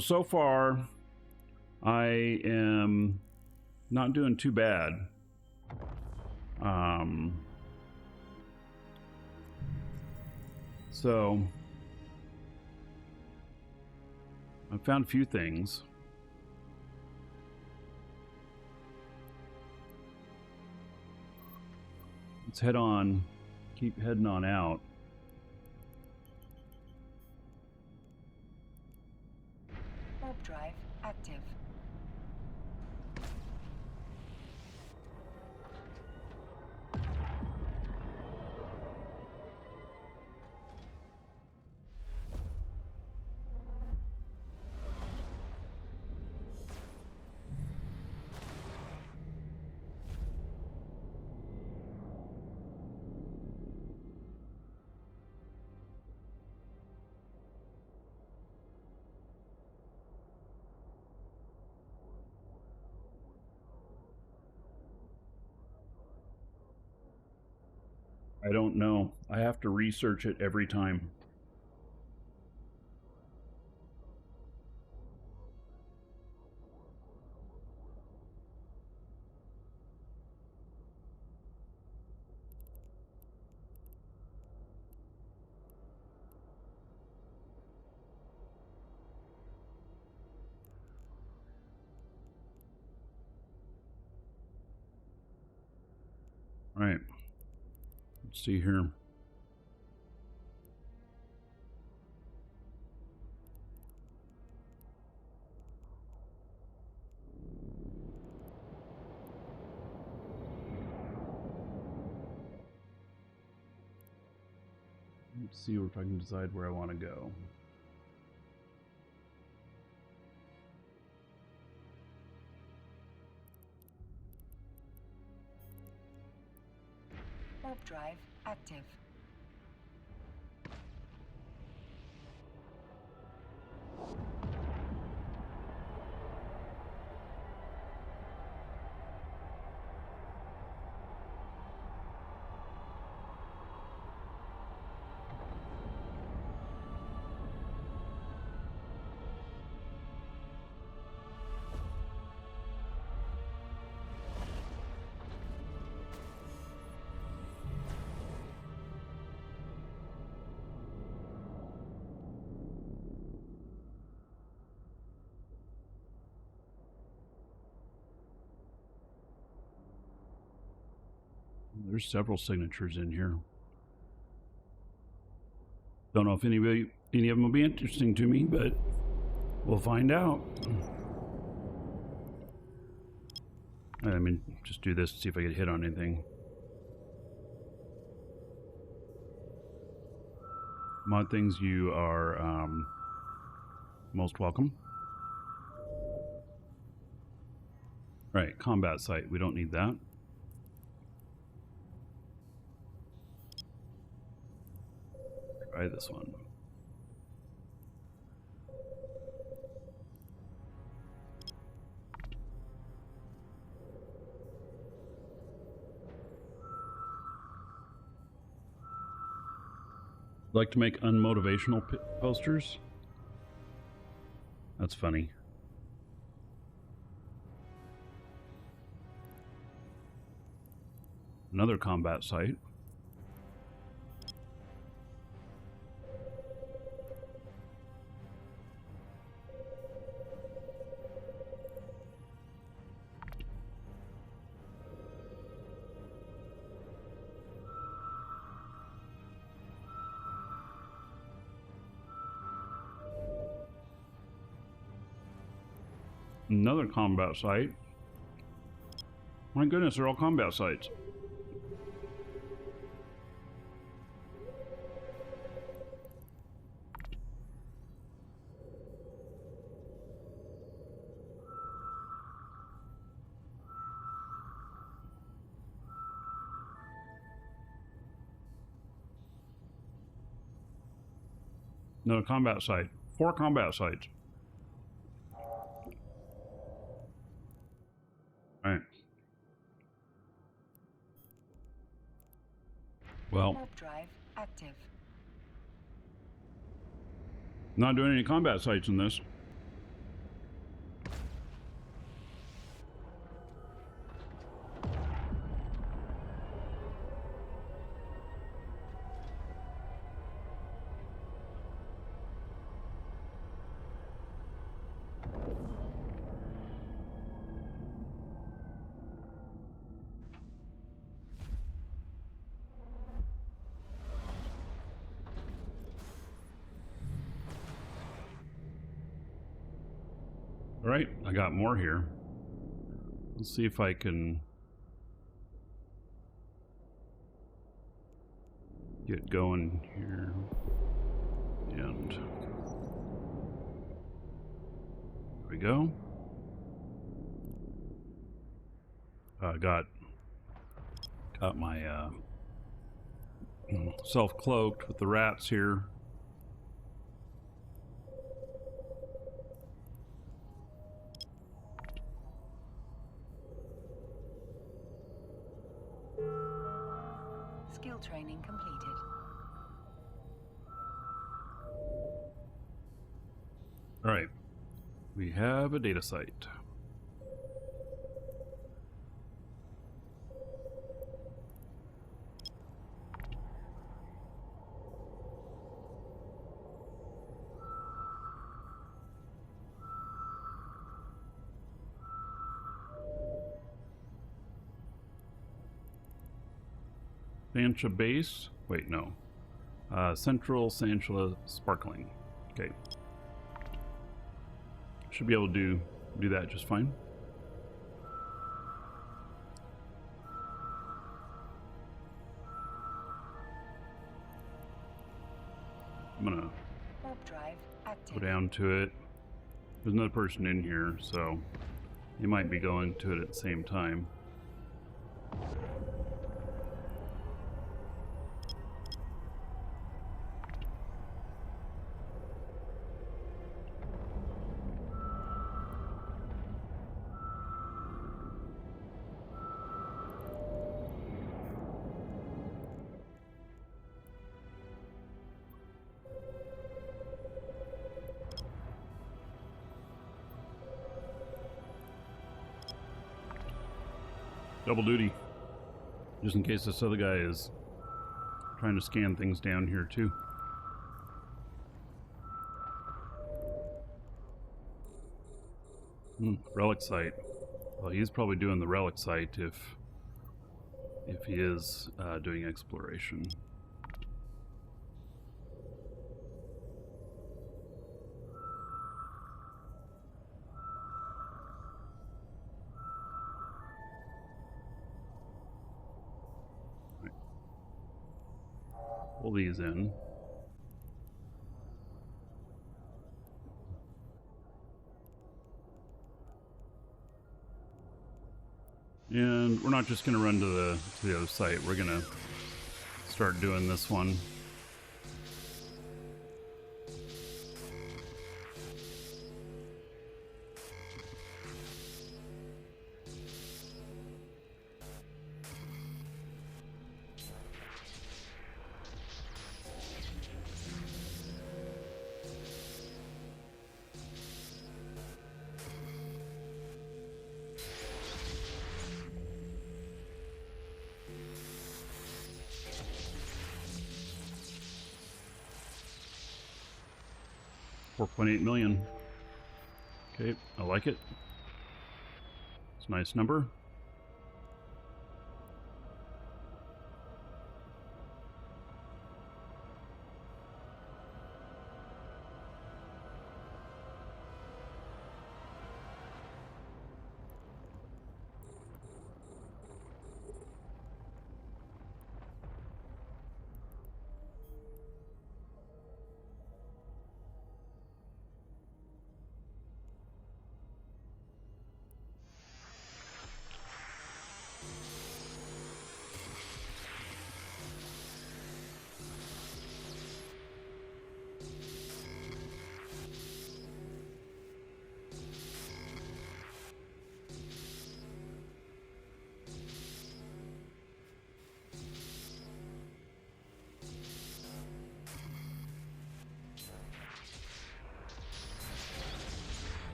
So far, I am not doing too bad. So I found a few things. Let's head on, keep heading on out. Warp drive active. I don't know. I have to research it every time. All right. Let's see here. Let's see if I can decide where I want to go. Warp drive active. There's several signatures in here. Don't know if any of them will be interesting to me, but we'll find out. I mean, just do this, see if I get hit on anything. Mod things, you are most welcome. Right, combat site, we don't need that. Try this one. Like to make unmotivational posters? That's funny. Another combat site. Another combat site. My goodness, they're all combat sites. Another combat site. 4 combat sites. Alright. Well, Warp drive active. not doing any combat sites in this. Alright, I got more here. Let's see if I can get going here. And there we go. Got my self-cloaked with the rats here. Skill training completed. All right, we have a data site. Sancha base. Wait, no. Central Sancha sparkling. Okay. Should be able to do that just fine. I'm gonna Warp drive active. go down to it. There's another person in here, so they might be going to it at the same time. Double duty, just in case this other guy is trying to scan things down here too. Relic site. Well, he's probably doing the relic site if he is doing exploration. Pull these in. And we're not just going to run to the other site. We're going to start doing this one. $4.8 million. Okay, I like it. It's a nice number.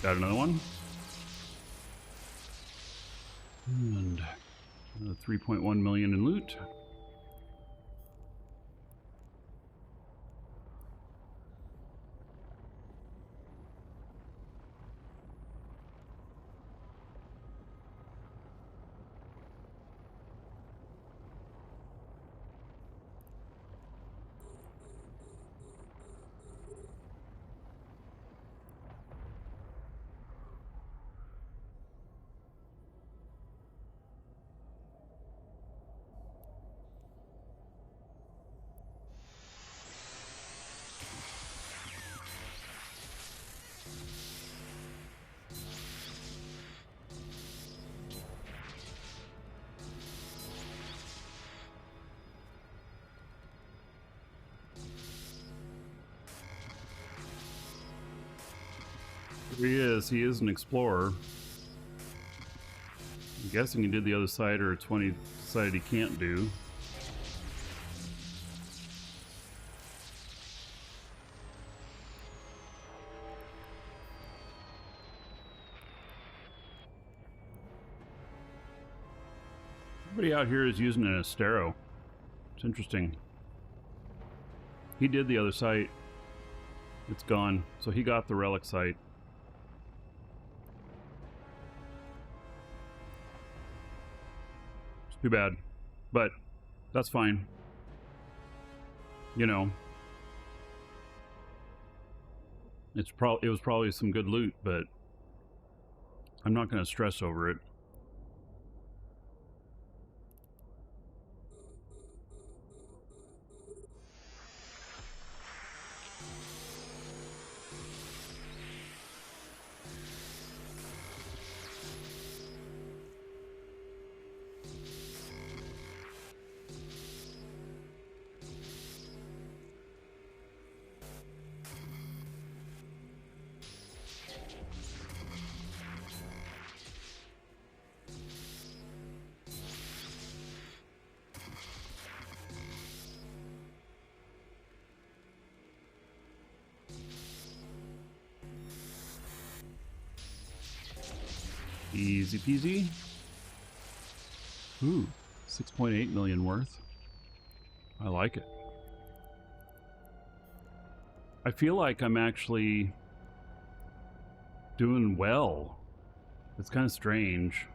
Got another one. And 3.1 million in loot. Here he is. He is an explorer. I'm guessing he did the other side, or it's one he decided he can't do. Everybody out here is using an Astero. It's interesting. He did the other site. It's gone. So he got the relic site. It's too bad. But that's fine. You know. It was probably some good loot, but I'm not going to stress over it. Easy peasy. Ooh, 6.8 million worth. I like it. I feel like I'm actually doing well. It's kind of strange.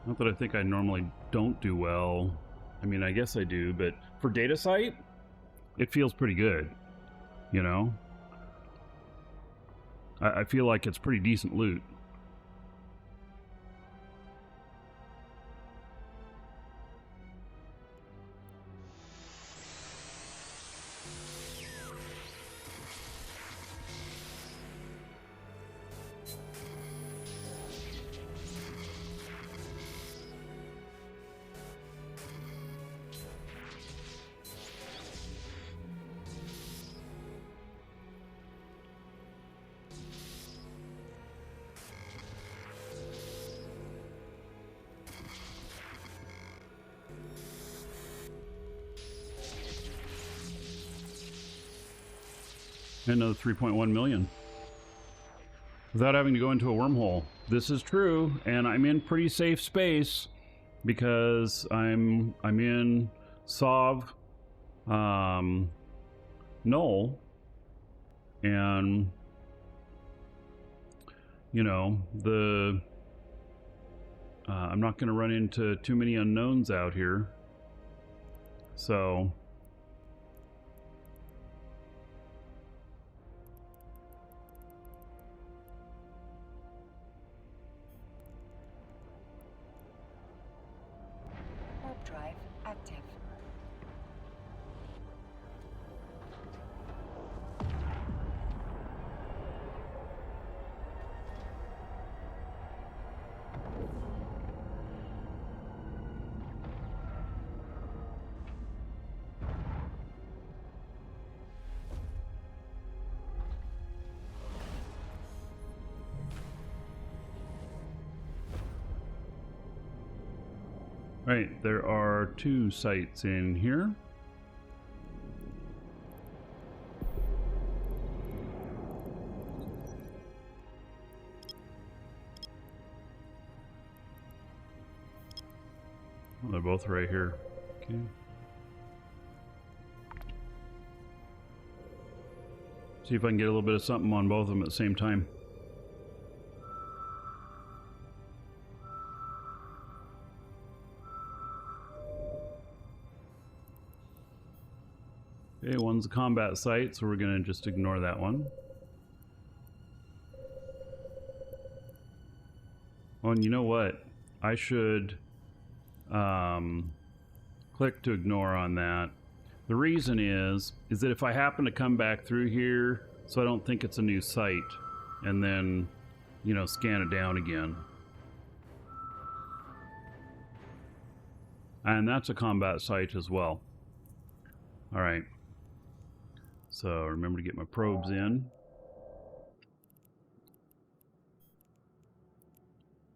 Not that I think I normally don't do well. I mean, I guess I do, but for data site, it feels pretty good, you know? I feel like it's pretty decent loot. Another 3.1 million. Without having to go into a wormhole. This is true, and I'm in pretty safe space because I'm in Sov null, and you know, I'm not going to run into too many unknowns out here. So drive active. right, there are 2 sites in here. Well, they're both right here. Okay. See if I can get a little bit of something on both of them at the same time. Okay, one's a combat site, so we're going to just ignore that one. Oh, and you know what? I should click to ignore on that. The reason is that if I happen to come back through here, so I don't think it's a new site, and then, you know, scan it down again. And that's a combat site as well. All right. So remember to get my probes in.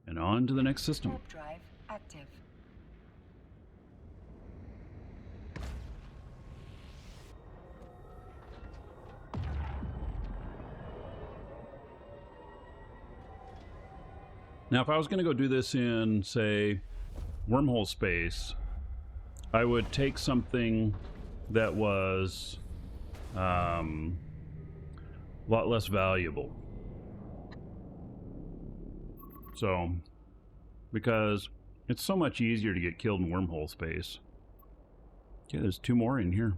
And on to the next system. Warp drive active. Now, if I was going to go do this in, say, wormhole space, I would take something that was a lot less valuable. So, because it's so much easier to get killed in wormhole space. Okay, there's 2 more in here.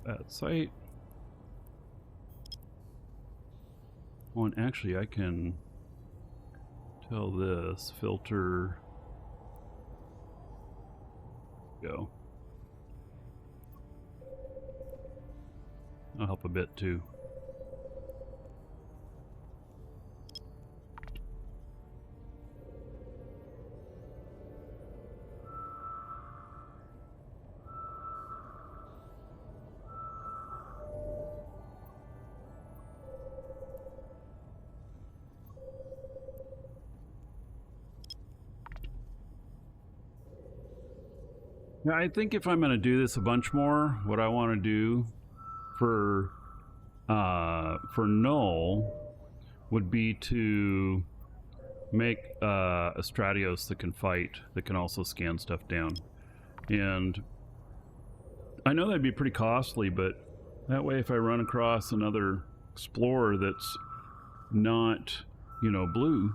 That site. Oh, and actually I can tell this filter go. That'll help a bit too. Now, I think if I'm going to do this a bunch more, what I want to do for null would be to make a Stratios that can fight, that can also scan stuff down. And I know that'd be pretty costly, but that way if I run across another explorer that's not, you know, blue,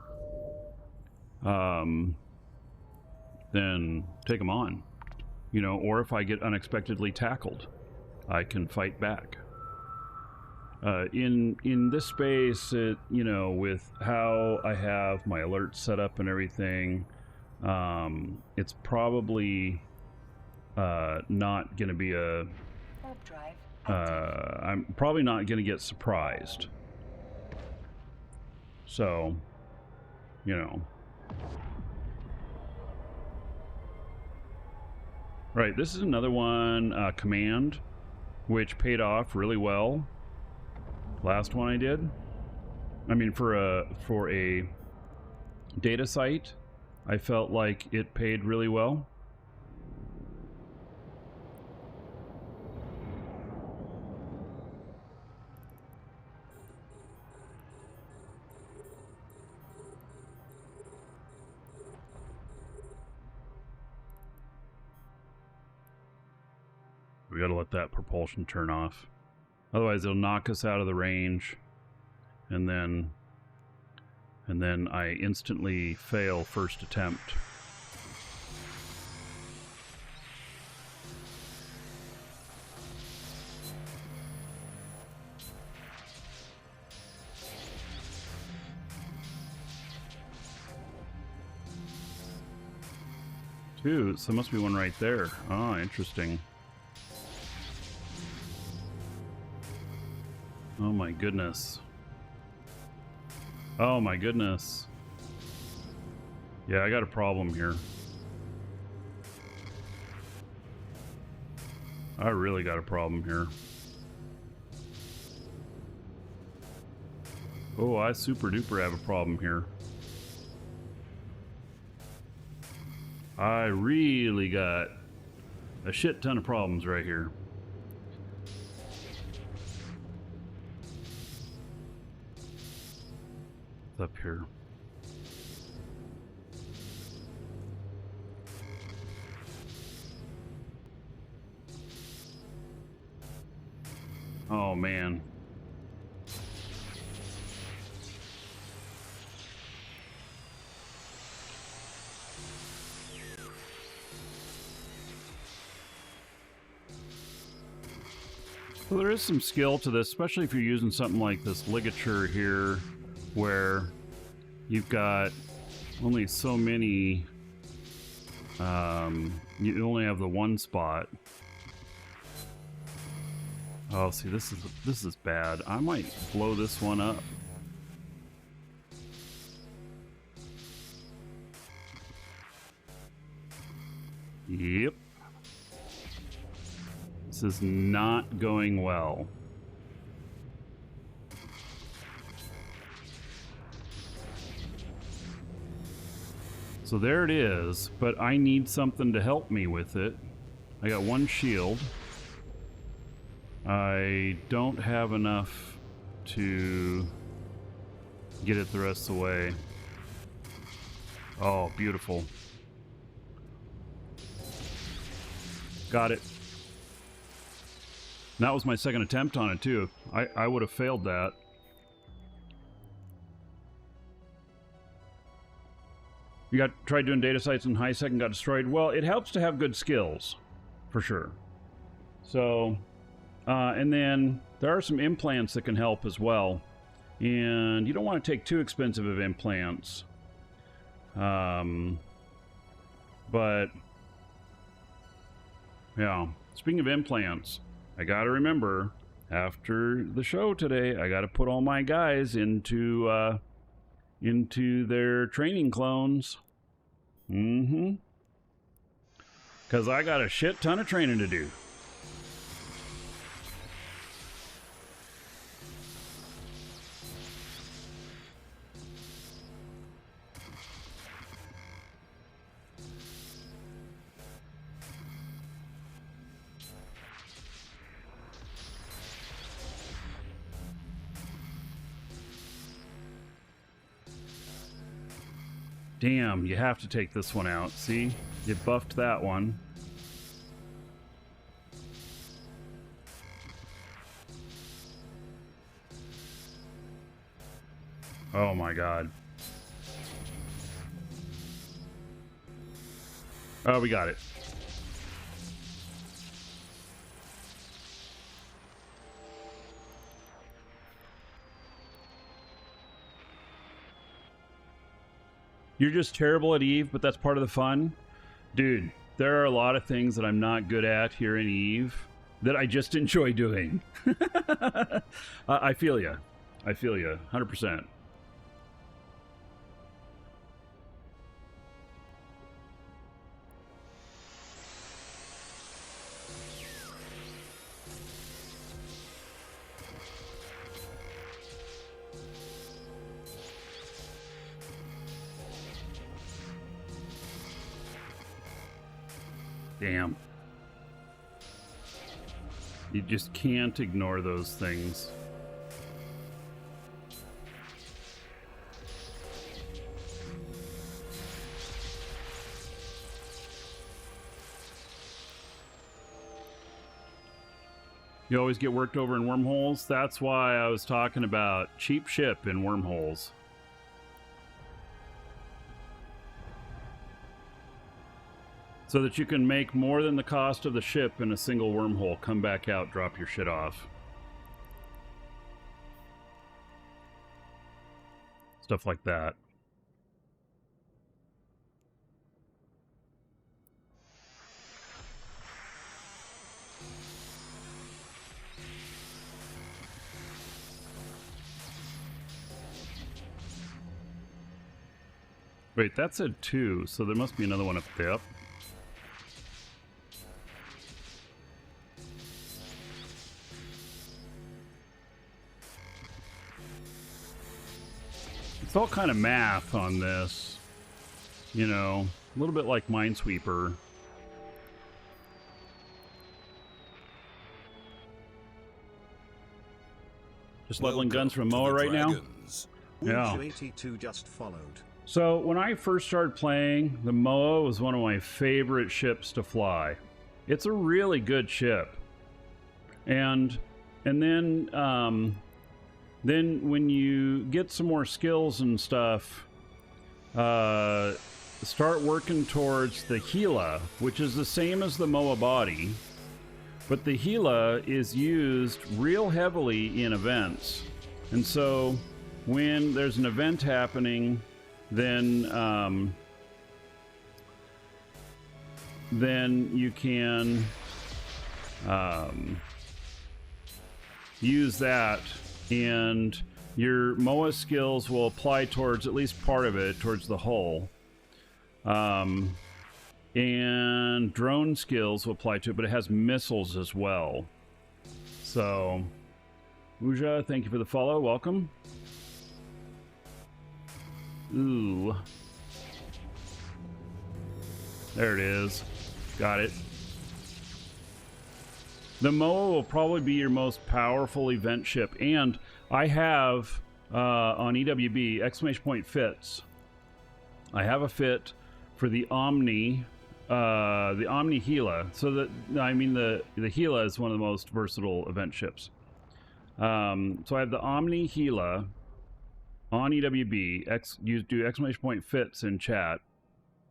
then take them on. You know, or if I get unexpectedly tackled, I can fight back. In this space, you know, with how I have my alerts set up and everything, it's probably not going to be a. Warp drive active. I'm probably not going to get surprised. So, you know. Right, this is another one, command, which paid off really well. Last one I did. I mean, for a data site, I felt like it paid really well. We gotta let that propulsion turn off. Otherwise it'll knock us out of the range, and then I instantly fail first attempt. Two, so there must be one right there. Ah, interesting. Oh my goodness. Oh my goodness. Yeah, I got a problem here. I really got a problem here. Oh, I super duper have a problem here. I really got a shit ton of problems right here. Up here. Oh man. So there is some skill to this, especially if you're using something like this ligature here, where you've got only so many, you only have the one spot. Oh, see, this is bad. I might blow this one up. Yep. This is not going well. So there it is, but I need something to help me with it. I got one shield. I don't have enough to get it the rest of the way. Oh, beautiful. Got it. And that was my second attempt on it too. I would have failed that. You tried doing data sites in high sec and got destroyed. Well, it helps to have good skills, for sure. So, and then there are some implants that can help as well. And you don't want to take too expensive of implants. But yeah, speaking of implants, I gotta remember after the show today, I gotta put all my guys into their training clones. Because I got a shit ton of training to do. Damn, you have to take this one out. See? You buffed that one. Oh my god. Oh, we got it. You're just terrible at Eve, but that's part of the fun. Dude, there are a lot of things that I'm not good at here in Eve that I just enjoy doing. I feel ya. I feel ya, 100%. Damn. You just can't ignore those things. You always get worked over in wormholes. That's why I was talking about cheap ship in wormholes. So that you can make more than the cost of the ship in a single wormhole. Come back out, drop your shit off. Stuff like that. Wait, that said 2, so there must be another one up there. It's all kind of math on this, you know, a little bit like Minesweeper. Just leveling guns from Moa right now. Yeah. 82 just followed. So when I first started playing, the Moa was one of my favorite ships to fly. It's a really good ship, and then when you get some more skills and stuff, start working towards the Gila, which is the same as the Moa body, but the Gila is used real heavily in events. And so when there's an event happening, then you can use that, and your MOA skills will apply towards at least part of it, towards the hull. And drone skills will apply to it, but it has missiles as well. So, Uja, thank you for the follow. Welcome. Ooh. There it is. Got it. The MOA will probably be your most powerful event ship, and I have on EWB exclamation point fits. I have a fit for the Omni Gila. So that, I mean, the Gila is one of the most versatile event ships. So I have the Omni Gila on EWB. You do exclamation point fits in chat,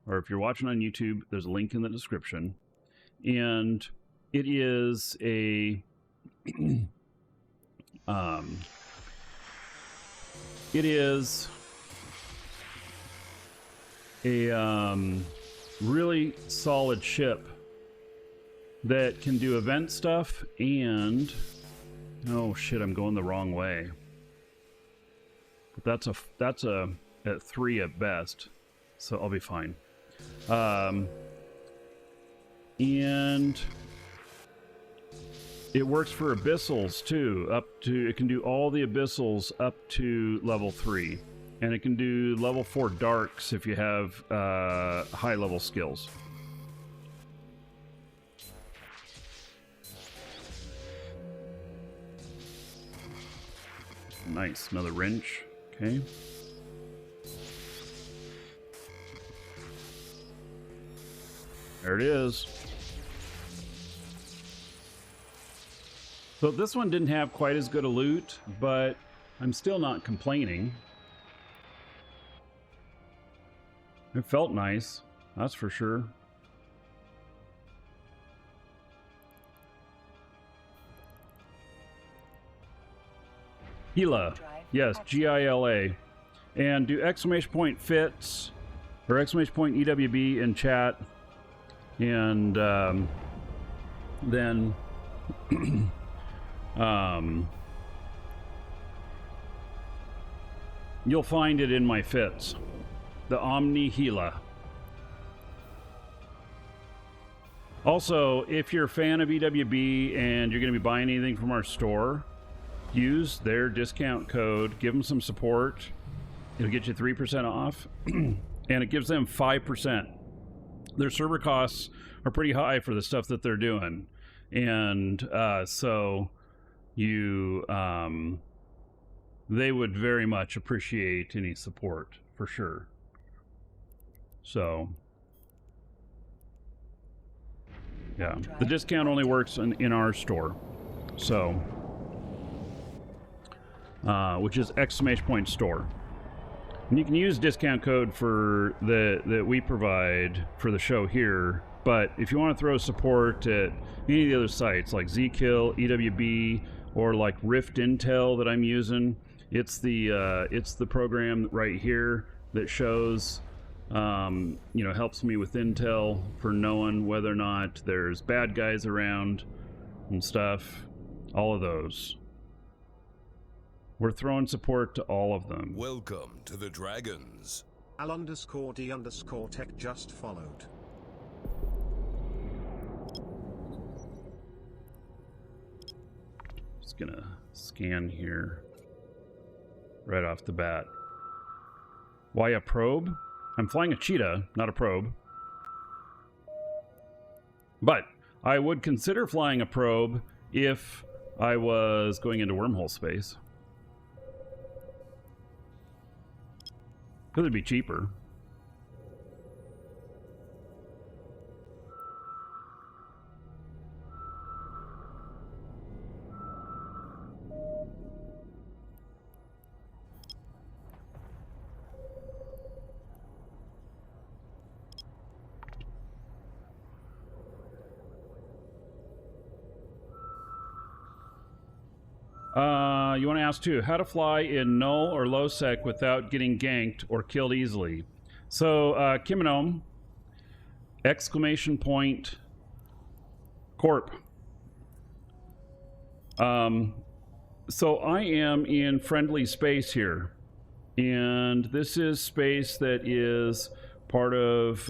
or if you're watching on YouTube, there's a link in the description. And it is a really solid ship that can do event stuff, and oh shit, I'm going the wrong way. But that's a at 3 at best, so I'll be fine. And it works for abyssals too. It can do all the abyssals up to level 3, and it can do level 4 darks if you have high level skills. Nice, another wrench. Okay. There it is. So this one didn't have quite as good a loot, but I'm still not complaining. It felt nice, that's for sure. Gila, yes, G-I-L-A. And do exclamation point fits, or exclamation point EWB in chat, and then you'll find it in my fits. The Omni Gila. Also, if you're a fan of EWB and you're going to be buying anything from our store, use their discount code. Give them some support. It'll get you 3% off, and it gives them 5%. Their server costs are pretty high for the stuff that they're doing, and so you they would very much appreciate any support for sure. So yeah, the discount only works in our store, so which is exclamation point store. And you can use discount code for that we provide for the show here, but if you want to throw support at any of the other sites like Zkill, EWB, or like Rift Intel that I'm using, it's the program right here that shows helps me with intel for knowing whether or not there's bad guys around and stuff. All of those. We're throwing support to all of them. Welcome to the Dragons. Al_D_Tech just followed. Just gonna scan here right off the bat. Why a probe? I'm flying a cheetah, not a probe. But I would consider flying a probe if I was going into wormhole space. Because it'd be cheaper. You want to ask too, how to fly in null or low sec without getting ganked or killed easily. So, Kimonome, exclamation point, corp. So I am in friendly space here, and this is space that is part of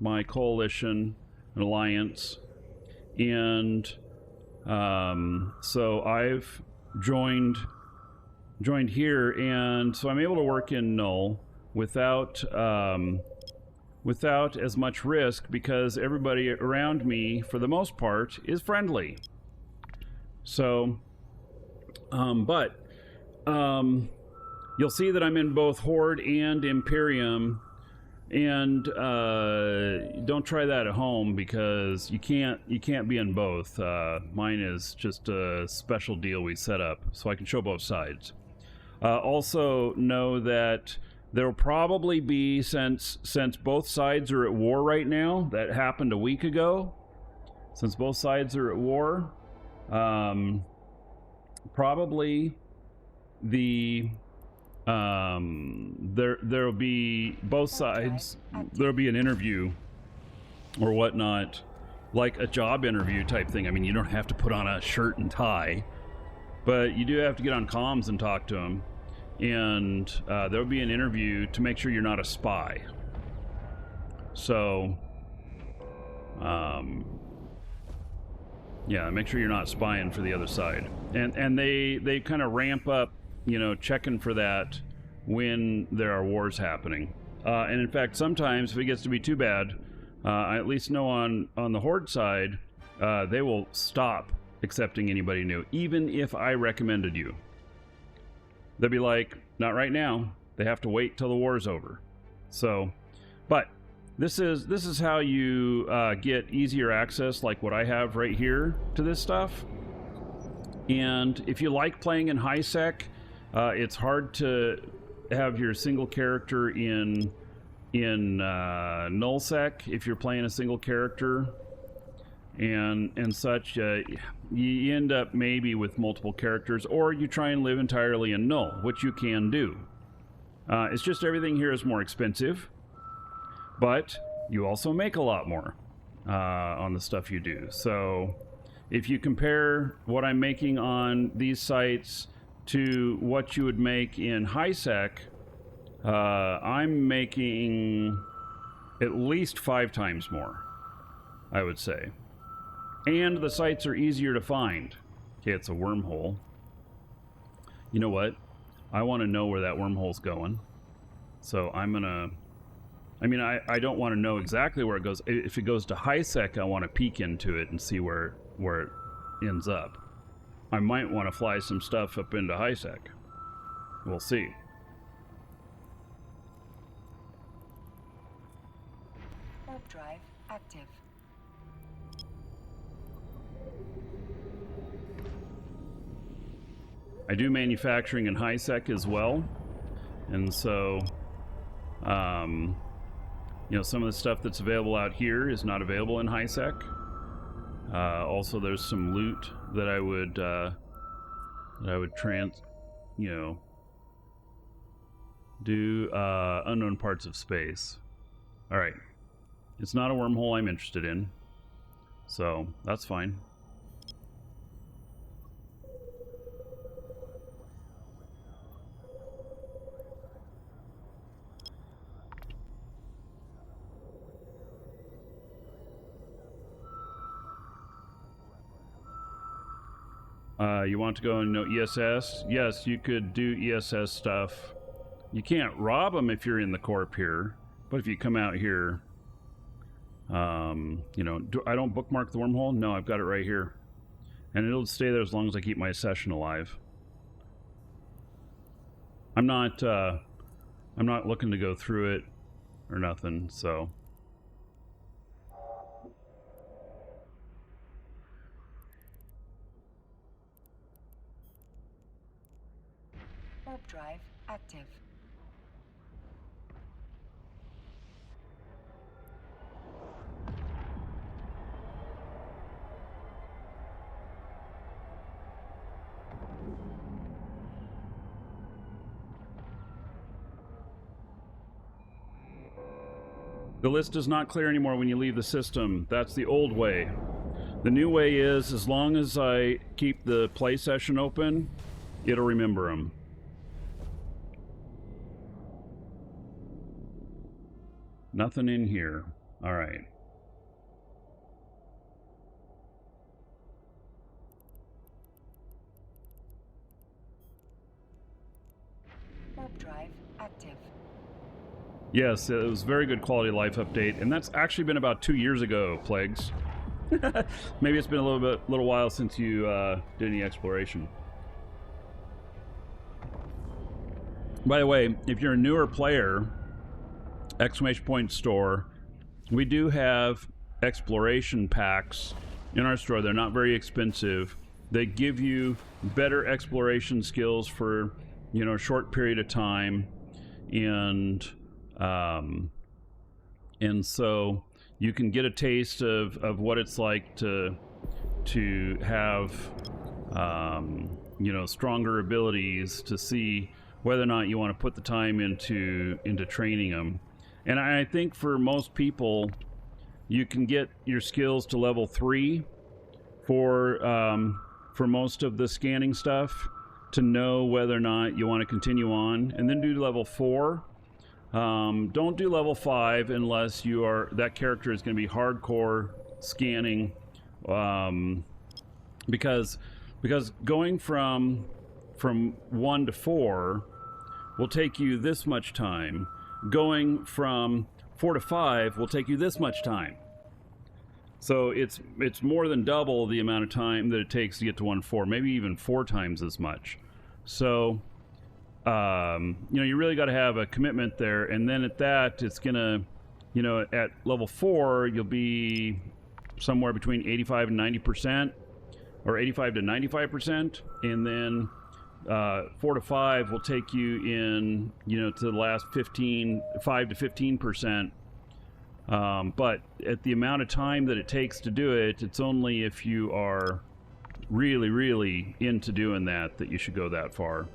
my coalition, an alliance, and so I've joined here, and so I'm able to work in null without without as much risk because everybody around me, for the most part, is friendly. So, you'll see that I'm in both Horde and Imperium, and don't try that at home because you can't be in both. Mine is just a special deal we set up so I can show both sides. Also know that there'll probably be, since both sides are at war right now, that happened a week ago. Since both sides are at war, probably the there'll be both sides. There'll be an interview or whatnot, like a job interview type thing. I mean, you don't have to put on a shirt and tie, but you do have to get on comms and talk to them. And there'll be an interview to make sure you're not a spy. So, yeah, make sure you're not spying for the other side. And they kind of ramp up, you know, checking for that when there are wars happening. And in fact, sometimes if it gets to be too bad, I at least know on the Horde side, they will stop accepting anybody new, even if I recommended you. They'll be like, not right now. They have to wait till the war's over. So, but this is how you get easier access, like what I have right here, to this stuff. And if you like playing in high sec, it's hard to have your single character in null sec if you're playing a single character and such. You end up maybe with multiple characters, or you try and live entirely in null, which you can do. It's just everything here is more expensive, but you also make a lot more on the stuff you do. So if you compare what I'm making on these sites to what you would make in high sec, I'm making at least 5 times more, I would say. And the sites are easier to find. Okay, it's a wormhole. You know what? I want to know where that wormhole's going. So I'm gonna... I mean, I don't want to know exactly where it goes. If it goes to high sec, I want to peek into it and see where it ends up. I might want to fly some stuff up into high sec. We'll see. Warp drive active. I do manufacturing in high sec as well, and so you know, some of the stuff that's available out here is not available in high sec. Also, there's some loot that I would do unknown parts of space. All right, it's not a wormhole I'm interested in, so that's fine. You want to go and know ESS? Yes, you could do ESS stuff. You can't rob them if you're in the corp here, but if you come out here, you know, I don't bookmark the wormhole. No, I've got it right here, and it'll stay there as long as I keep my session alive. I'm not looking to go through it or nothing, so. Warp drive active. The list is not clear anymore when you leave the system. That's the old way. The new way is, as long as I keep the play session open, it'll remember them. Nothing in here. All right. Warp drive active. Yes, it was a very good quality of life update, and that's actually been about 2 years ago, Plagues. Maybe it's been a little while since you did any exploration. By the way, if you're a newer player, exclamation point store, we do have exploration packs in our store. They're not very expensive. They give you better exploration skills for, you know, a short period of time, and so you can get a taste of what it's like to have you know, stronger abilities, to see whether or not you want to put the time into training them. And I think for most people, you can get your skills to level 3 for most of the scanning stuff, to know whether or not you want to continue on, and then do level 4. Don't do level 5 unless you are, that character is going to be hardcore scanning, because going from 1 to 4 will take you this much time. Going from 4 to 5 will take you this much time. So it's more than double the amount of time that it takes to get to 1 to 4, maybe even 4 times as much. So you know, you really got to have a commitment there, and then at that, it's gonna, you know, at level 4 you'll be somewhere between 85 and 90%, or 85 to 95%, and then 4 to 5 will take you in, you know, to the last 5 to 15%. But at the amount of time that it takes to do it, it's only if you are really into doing that you should go that far.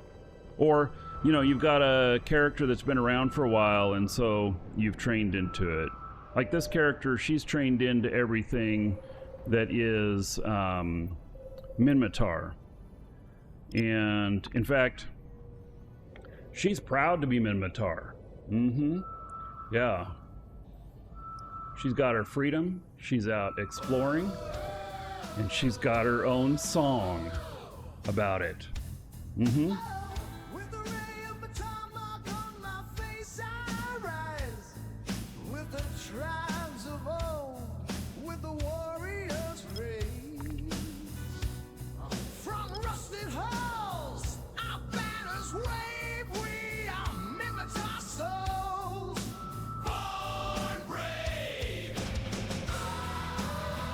Or, you know, you've got a character that's been around for a while, and so you've trained into it. Like this character, she's trained into everything that is minmatar. And in fact, she's proud to be minmatar. Yeah. She's got her freedom, she's out exploring, and she's got her own song about it.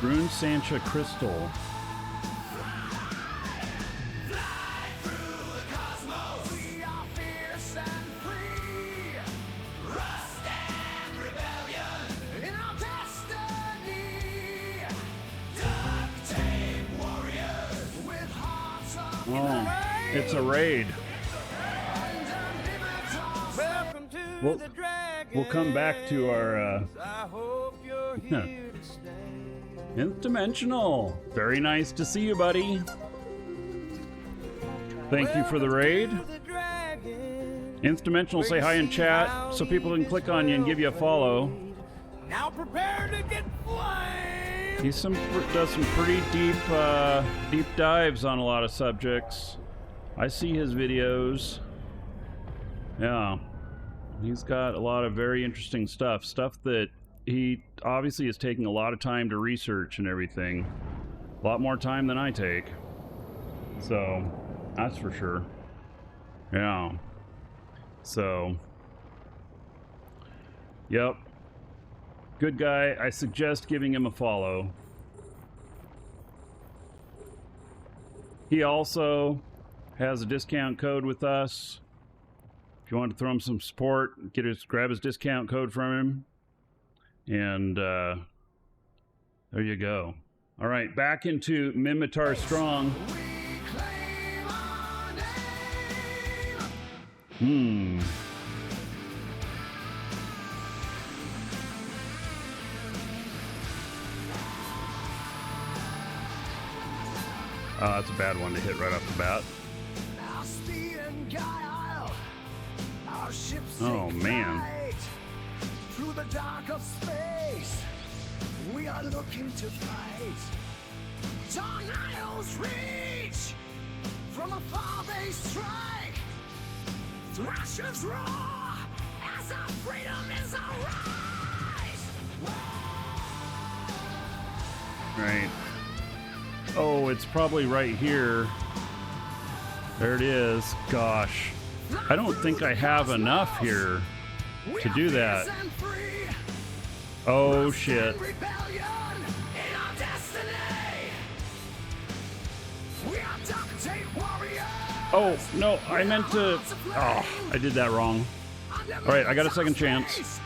Rune Sancha Crystal. Oh, it's a raid. We'll come back to our Nth Dimensional. Very nice to see you, buddy. Thank you for the raid. Nth Dimensional, say hi in chat so people can click on you and give you a follow. Now prepare to get flamed. He does some pretty deep dives on a lot of subjects. I see his videos. Yeah, he's got a lot of very interesting stuff that he obviously is taking a lot of time to research and everything. A lot more time than I take. So, that's for sure. Yeah. So, yep. Good guy. I suggest giving him a follow. He also has a discount code with us. If you want to throw him some support, grab his discount code from him. And there you go. All right, back into Minmatar Strong. That's a bad one to hit right off the bat. Our speed and guile, our ships Oh, take man. flight through the dark of space. We are looking to fight. Tornadoes reach, from afar they strike. Thrashers roar as our freedom is our rise. Right. Oh, it's probably right here. There it is. Gosh. I don't think I have enough here to do that. Oh, shit. Oh, no, I meant to... Oh, I did that wrong. All right, I got a second chance.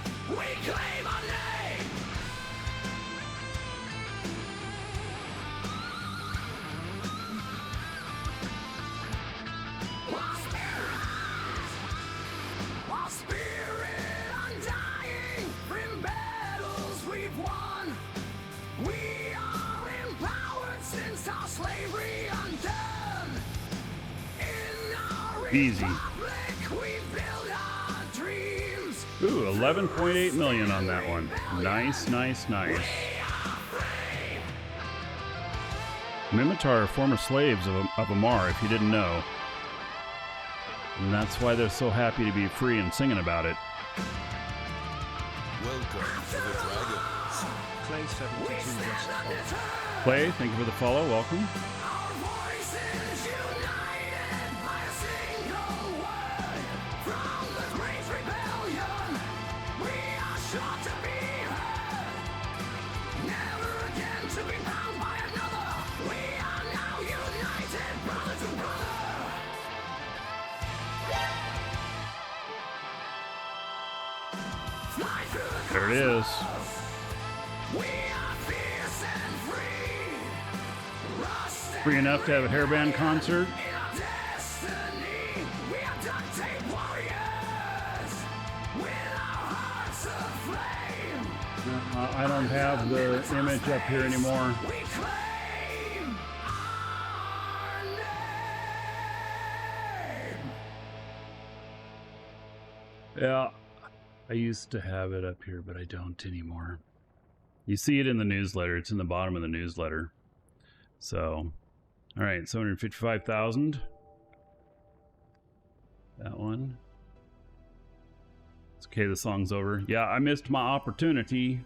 Easy. Ooh, 11.8 million on that one. Nice, nice, nice. Minmatar are former slaves of Amar, if you didn't know. And that's why they're so happy to be free and singing about it. Welcome to the Dragons. Clay 72 just followed. Clay, thank you for the follow. Welcome. There it is. Free enough to have a hairband concert. I don't have the image up here anymore. Yeah, I used to have it up here, but I don't anymore. You see it in the newsletter. It's in the bottom of the newsletter. So, all right, 755,000. That one. It's okay, the song's over. Yeah, I missed my opportunity.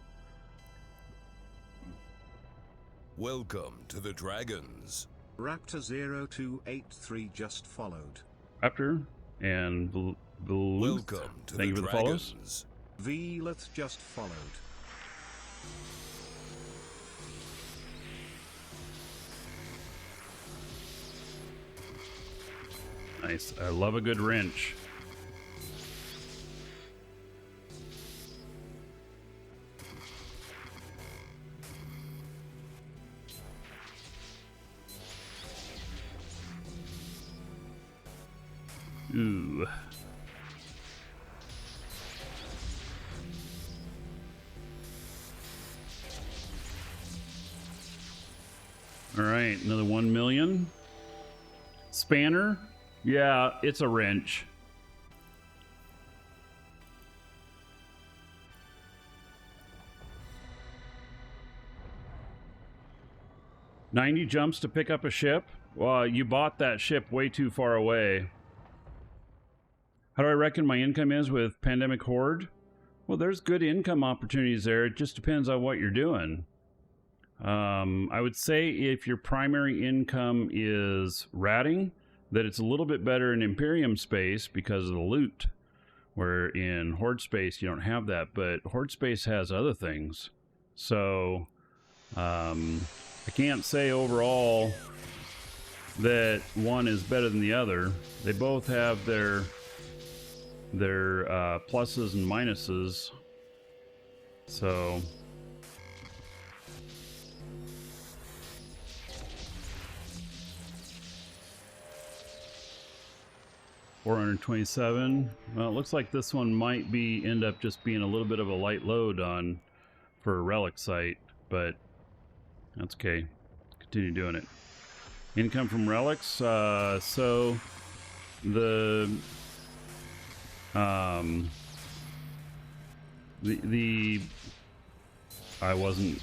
Welcome to the Dragons. Raptor0283 just followed. Raptor and Welcome to thank you the for the follows. Dragons. Velith just followed. Nice. I love a good wrench. Ooh. All right, another 1 million. Spanner? Yeah, it's a wrench. $90 jumps to pick up a ship? Well, you bought that ship way too far away. How do I reckon my income is with Pandemic Horde? Well, there's good income opportunities there. It just depends on what you're doing. I would say if your primary income is ratting, that it's a little bit better in Imperium space because of the loot. Where in Horde space, you don't have that. But Horde space has other things. So, I can't say overall that one is better than the other. They both have their pluses and minuses. So $427. Well, it looks like this one might end up just being a little bit of a light load for a relic site, but that's okay. Continue doing it. Income from relics. So the I wasn't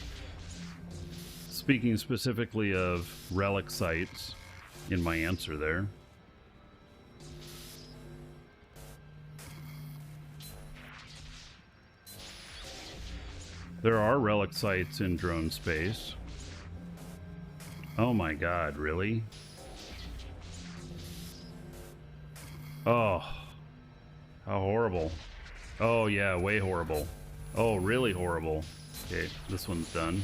speaking specifically of relic sites in my answer there. There are relic sites in drone space. Oh my god, really? Oh, how horrible. Oh yeah, way horrible. Oh, really horrible. Okay, this one's done.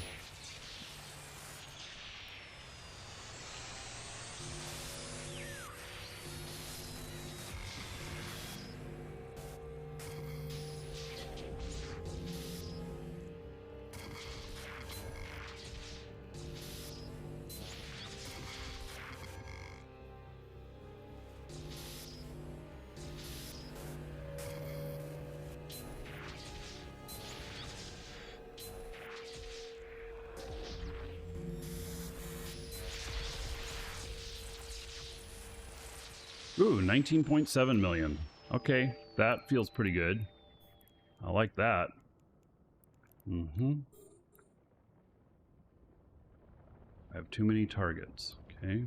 Ooh, 19.7 million. Okay, that feels pretty good. I like that. I have too many targets. Okay.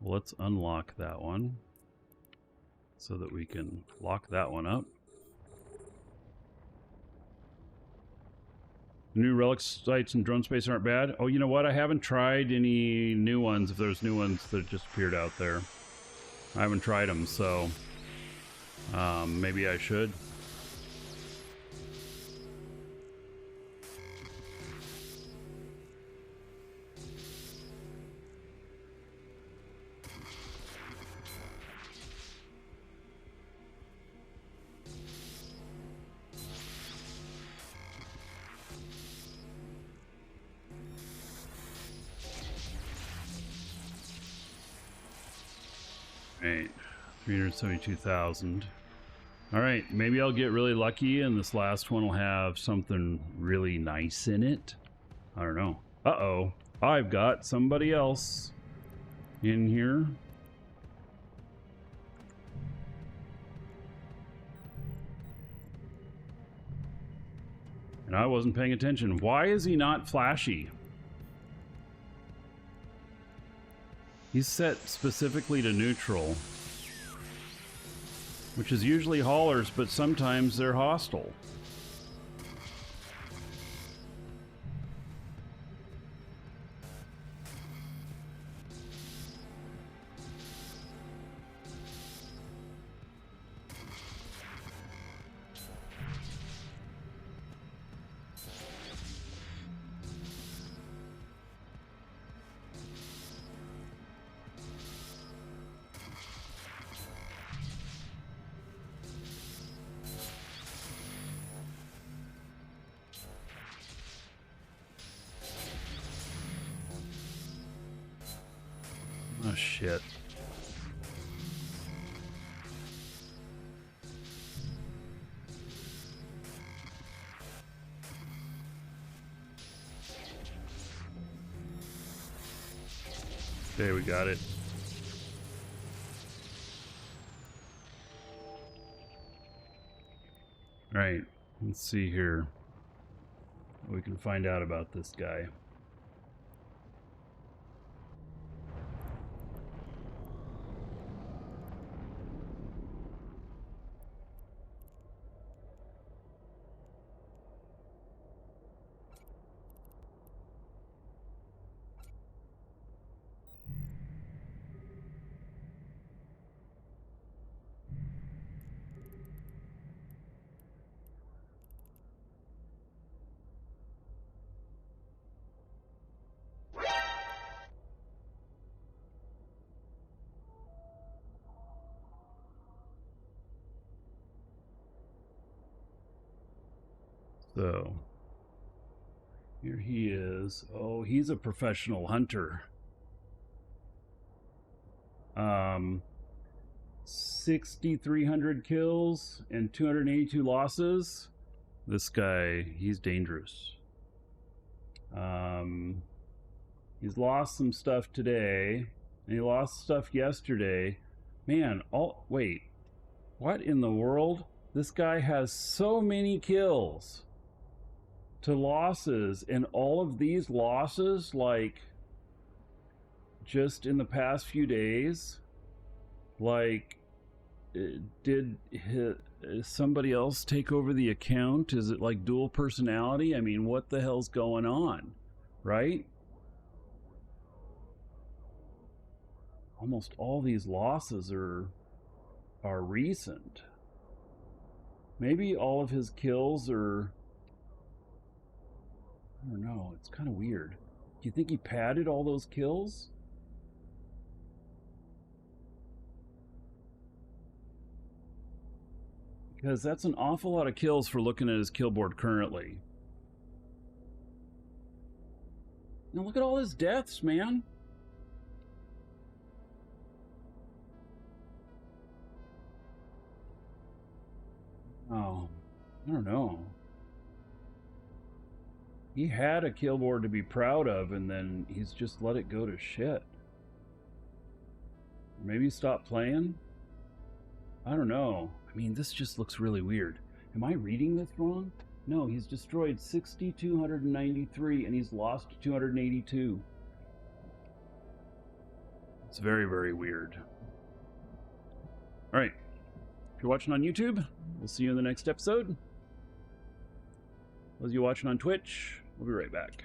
Well, let's unlock that one so that we can lock that one up. New relic sites in drone space aren't bad. Oh, you know what? I haven't tried any new ones, if there's new ones that just appeared out there. I haven't tried them, so maybe I should. Right, 372,000. All right, maybe I'll get really lucky and this last one will have something really nice in it. I don't know. Uh-oh, I've got somebody else in here. And I wasn't paying attention. Why is he not flashy? He's set specifically to neutral, which is usually haulers, but sometimes they're hostile. Oh, shit. Okay, we got it. All right, let's see here what we can find out about this guy. So, here he is. Oh, he's a professional hunter. 6,300 kills and 282 losses. This guy, he's dangerous. In He's lost some stuff today, and he lost stuff yesterday. Man, wait. What in the world? This guy has so many kills to losses, and all of these losses, like, just in the past few days, like, did somebody else take over the account? Is it like dual personality? I mean, what the hell's going on, right? Almost all these losses are recent. Maybe all of his kills are, I don't know, it's kind of weird. Do you think he padded all those kills? Because that's an awful lot of kills for looking at his kill board currently. Now look at all his deaths, man. Oh, I don't know. He had a kill board to be proud of, and then he's just let it go to shit. Maybe stop playing? I don't know. I mean, this just looks really weird. Am I reading this wrong? No, he's destroyed 6,293 and he's lost 282. It's very, very weird. All right. If you're watching on YouTube, we'll see you in the next episode. Those of you watching on Twitch, we'll be right back.